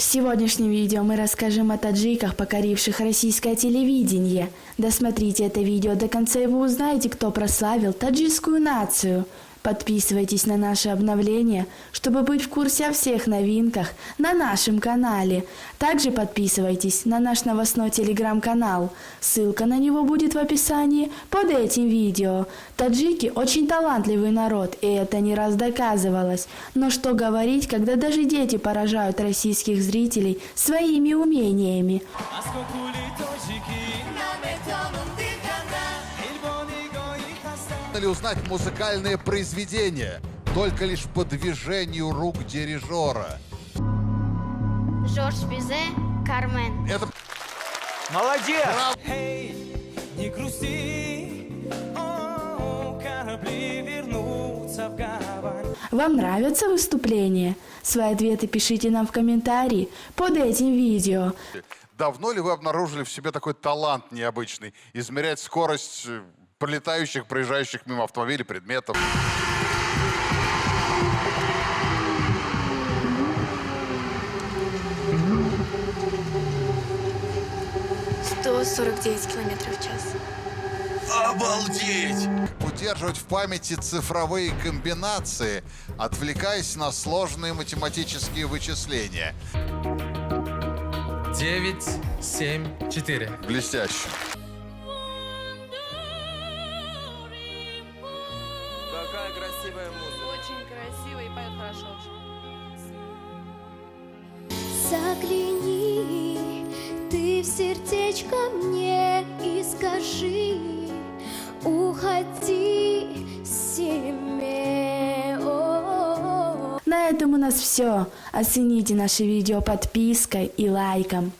В сегодняшнем видео мы расскажем о таджиках, покоривших российское телевидение. Досмотрите это видео до конца, и вы узнаете, кто прославил таджикскую нацию. Подписывайтесь на наши обновления, чтобы быть в курсе о всех новинках на нашем канале. Также подписывайтесь на наш новостной телеграм-канал. Ссылка на него будет в описании под этим видео. Таджики очень талантливый народ, и это не раз доказывалось. Но что говорить, когда даже дети поражают российских зрителей своими умениями. Ли узнать музыкальное произведение только лишь по движению рук дирижера. Жорж Бизе, Кармен. Это Молодец! Эй, не грусти, корабли вернутся в гавань. Вам нравятся выступления? Свои ответы пишите нам в комментарии под этим видео. давно ли вы обнаружили в себе такой талант необычный измерять скорость пролетающих, проезжающих мимо автомобилей предметов? 149 километров в час. Обалдеть! Удерживать в памяти цифровые комбинации, отвлекаясь на сложные математические вычисления. 9, 7, 4. Блестяще. Какая красивая музыка. Очень красиво и поет хорошо. Загляни ты в сердечко мне и скажи, уходи, семя. На этом у нас все. Оцените наше видео подпиской и лайком.